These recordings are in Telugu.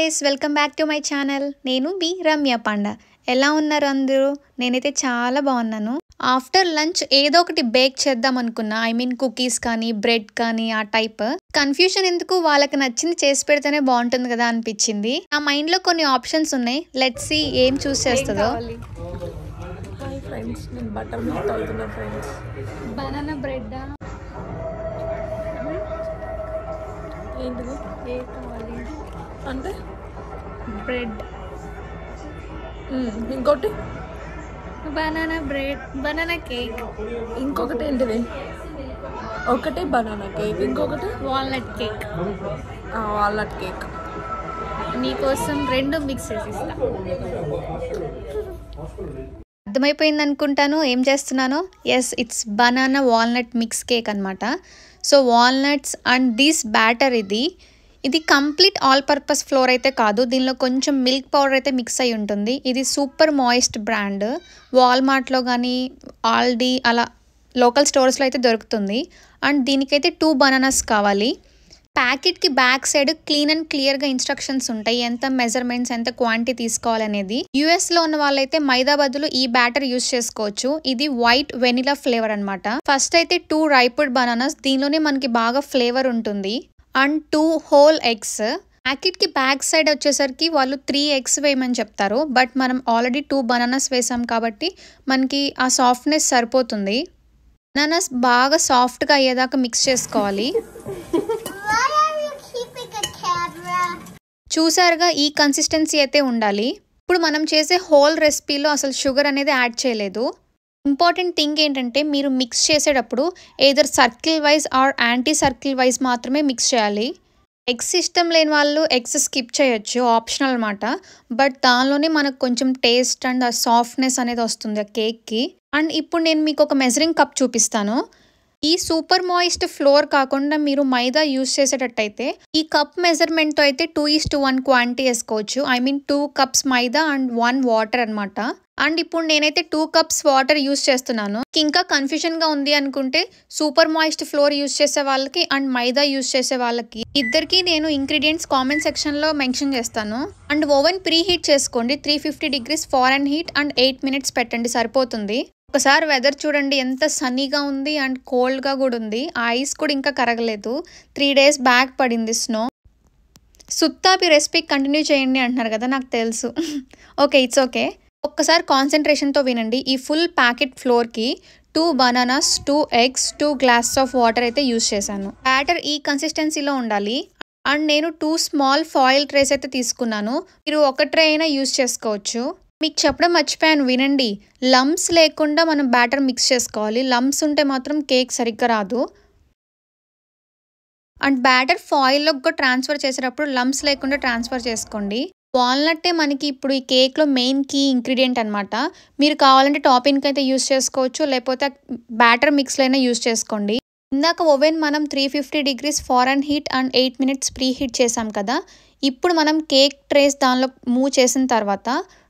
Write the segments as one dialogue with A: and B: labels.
A: Guys welcome back to my channel. నేను మీ రమ్య పాండా. ఎలా ఉన్నారు అందరూ? నేనైతే చాలా బాగున్నాను. ఆఫ్టర్ లంచ్ ఏదో ఒకటి బేక్ చేద్దాం అనుకున్నా. కుకీస్ కానీ బ్రెడ్ కానీ ఆ టైప్. కన్ఫ్యూజన్ ఎందుకు, వాళ్ళకి నచ్చింది చేసి పెడితేనే బాగుంటుంది కదా అనిపించింది. నా మైండ్లో కొన్ని ఆప్షన్స్ ఉన్నాయి. లెట్స్ సీ ఏం చూస్ చేస్తుందో. బనానా బ్రెడ్
B: అంటే
A: బ్రెడ్,
B: ఇంకోటి
A: బనానా బ్రెడ్, బనానా కేక్,
B: ఇంకొకటి ఏంటిది? ఒకటి బనానా కేక్, ఇంకొకటి
A: వాల్నట్ కేక్.
B: Walnut cake.
A: నీకోసం రెండు మిక్స్ చేసి ఇస్తా. అర్థమైపోయింది అనుకుంటాను ఏం చేస్తున్నానో. Yes, it's banana walnut mix cake అనమాట. So walnuts and this batter ఇది కంప్లీట్ ఆల్ పర్పస్ ఫ్లోర్ అయితే కాదు. దీనిలో కొంచెం మిల్క్ పౌడర్ అయితే మిక్స్ అయి ఉంటుంది. ఇది సూపర్ మాయిస్ట్ బ్రాండ్. వాల్మార్ట్లో కానీ ఆల్డీ అలా లోకల్ స్టోర్స్లో అయితే దొరుకుతుంది. అండ్ దీనికైతే 2 బనానాస్ కావాలి. ప్యాకెట్కి బ్యాక్ సైడ్ క్లీన్ అండ్ క్లియర్గా ఇన్స్ట్రక్షన్స్ ఉంటాయి, ఎంత మెజర్మెంట్స్, ఎంత క్వాంటిటీ తీసుకోవాలనేది. యూఎస్లో ఉన్న వాళ్ళైతే మైదా బదులు ఈ బ్యాటర్ యూస్ చేసుకోవచ్చు. ఇది వైట్ వెనిలా ఫ్లేవర్ అనమాట. ఫస్ట్ అయితే 2 రైపుడ్ బనానాస్, దీనిలోనే మనకి బాగా ఫ్లేవర్ ఉంటుంది. And 2 whole eggs. ప్యాకెట్కి బ్యాక్ సైడ్ వచ్చేసరికి వాళ్ళు 3 ఎగ్స్ వేయమని చెప్తారు. బట్ మనం ఆల్రెడీ 2 బనానాస్ వేసాం కాబట్టి మనకి ఆ సాఫ్ట్నెస్ సరిపోతుంది. బనానాస్ బాగా సాఫ్ట్గా అయ్యేదాకా మిక్స్ చేసుకోవాలి. చూసారుగా, ఈ కన్సిస్టెన్సీ అయితే ఉండాలి. ఇప్పుడు మనం చేసే హోల్ రెసిపీలో అసలు షుగర్ అనేది యాడ్ చేయలేదు. ఇంపార్టెంట్ థింగ్ ఏంటంటే మీరు మిక్స్ చేసేటప్పుడు either circle wise or anti circle wise మాత్రమే మిక్స్ చేయాలి. ఎగ్స్ ఇష్టం లేని వాళ్ళు ఎగ్స్ స్కిప్ చేయొచ్చు, ఆప్షనల్ అనమాట. బట్ దానిలోనే మనకు కొంచెం టేస్ట్ అండ్ ఆ సాఫ్ట్నెస్ అనేది వస్తుంది ఆ కేక్కి. అండ్ ఇప్పుడు నేను మీకు ఒక మెజరింగ్ కప్ చూపిస్తాను. ఈ సూపర్ మాయిస్ట్ ఫ్లోర్ కాకుండా మీరు మైదా యూస్ చేసేటట్టయితే ఈ కప్ మెజర్మెంట్తో అయితే 2:1 క్వాంటిటీ వేసుకోవచ్చు. 2 కప్స్ మైదా అండ్ 1 వాటర్ అనమాట. అండ్ ఇప్పుడు నేనైతే 2 కప్స్ వాటర్ యూస్ చేస్తున్నాను. ఇంకా కన్ఫ్యూజన్గా ఉంది అనుకుంటే సూపర్ మాయిస్ట్ ఫ్లోర్ యూస్ చేసే వాళ్ళకి అండ్ మైదా యూస్ చేసే వాళ్ళకి ఇద్దరికి నేను ఇంగ్రీడియంట్స్ కామెంట్ సెక్షన్లో మెన్షన్ చేస్తాను. అండ్ ఓవెన్ ప్రీ హీట్ చేసుకోండి. 350 degrees ఫారెన్హీట్ అండ్ 8 minutes పెట్టండి, సరిపోతుంది. ఒకసారి వెదర్ చూడండి, ఎంత సన్నీగా ఉంది అండ్ కోల్డ్గా కూడా ఉంది. ఆ ఐస్ కూడా ఇంకా కరగలేదు. 3 days బ్యాక్ పడింది స్నో. సుత్తాపి రెసిపీ కంటిన్యూ చేయండి అంటున్నారు కదా, నాకు తెలుసు. Okay, it's okay. ఒక్కసారి కాన్సన్ట్రేషన్తో వినండి. ఈ ఫుల్ ప్యాకెట్ ఫ్లోర్కి 2 bananas, 2 eggs, 2 glasses of water అయితే యూస్ చేశాను. బ్యాటర్ ఈ కన్సిస్టెన్సీలో ఉండాలి. అండ్ నేను 2 స్మాల్ ఫాయిల్ ట్రేస్ అయితే తీసుకున్నాను. మీరు ఒక ట్రే అయినా యూస్ చేసుకోవచ్చు. మీకు చెప్పడం మర్చిపోయాను, వినండి. లమ్స్ లేకుండా మనం బ్యాటర్ మిక్స్ చేసుకోవాలి. లమ్స్ ఉంటే మాత్రం కేక్ సరిగ్గా రాదు. అండ్ బ్యాటర్ ఫాయిల్లో కూడా ట్రాన్స్ఫర్ చేసేటప్పుడు లమ్స్ లేకుండా ట్రాన్స్ఫర్ చేసుకోండి. వాల్నట్టే మనకి ఇప్పుడు ఈ కేక్లో మెయిన్ కీ ఇంగ్రీడియంట్ అనమాట. మీరు కావాలంటే టాపింగ్కి అయితే యూస్ చేసుకోవచ్చు, లేకపోతే బ్యాటర్ మిక్స్లో అయినా యూస్ చేసుకోండి. ఇందాక ఓవెన్ మనం 350 degrees Fahrenheit and 8 minutes pre heat చేసాం కదా. ఇప్పుడు మనం కేక్ ట్రేస్ దానిలో మూవ్ చేసిన తర్వాత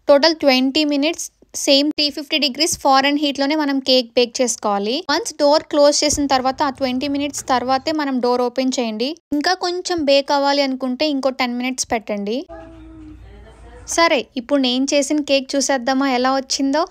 A: టోటల్ 20 minutes సేమ్ 350 degrees ఫారెన్హీట్లోనే మనం కేక్ బేక్ చేసుకోవాలి. వన్స్ డోర్ క్లోజ్ చేసిన తర్వాత ఆ 20 minutes తర్వాతే మనం డోర్ ఓపెన్ చేయండి. ఇంకా కొంచెం బేక్ అవ్వాలి అనుకుంటే ఇంకో 10 minutes పెట్టండి. సరే, ఇప్పుడు నేను చేసిన కేక్ చూసేద్దామా ఎలా వచ్చిందో.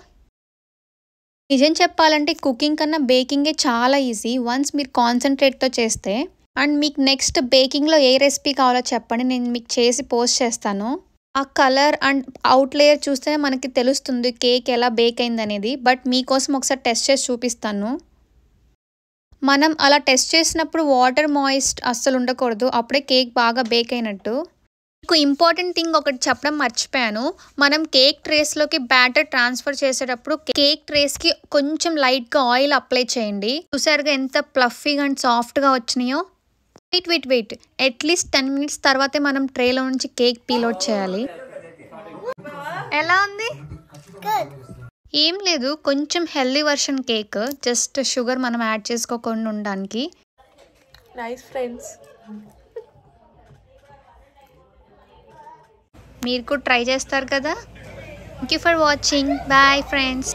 A: నిజం చెప్పాలంటే కుకింగ్ కన్నా బేకింగే చాలా ఈజీ వన్స్ మీరు కాన్సన్ట్రేట్తో చేస్తే. అండ్ మీకు నెక్స్ట్ బేకింగ్లో ఏ రెసిపీ కావాలో చెప్పండి, నేను మీకు చేసి పోస్ట్ చేస్తాను. ఆ కలర్ అండ్ అవుట్ లేయర్ చూస్తే మనకి తెలుస్తుంది కేక్ ఎలా బేక్ అయింది అనేది. బట్ మీకోసం ఒకసారి టెస్ట్ చేసి చూపిస్తాను. మనం అలా టెస్ట్ చేసినప్పుడు వాటర్ మాయిస్ట్ అస్సలు ఉండకూడదు, అప్పుడే కేక్ బాగా బేక్ అయినట్టు. మీకు ఇంపార్టెంట్ థింగ్ ఒకటి చెప్పడం మర్చిపోయాను. మనం కేక్ ట్రేస్లోకి బ్యాటర్ ట్రాన్స్ఫర్ చేసేటప్పుడు కేక్ ట్రేస్కి కొంచెం లైట్గా ఆయిల్ అప్లై చేయండి. చూసారుగా ఎంత ప్లఫీగా అండ్ సాఫ్ట్గా వచ్చినాయో. వెయిట్ అట్లీస్ట్ 10 minutes తర్వాతే మనం ట్రేలో నుంచి కేక్ పీల్ అవుట్ చేయాలి. ఎలా ఉంది? ఏం లేదు, కొంచెం healthy version cake, just sugar మనం యాడ్ చేసుకోకుండా ఉండడానికి.
B: నైస్ ఫ్రెండ్స్,
A: మీరు కూడా ట్రై చేస్తారు కదా. Thank you for watching. Bye friends.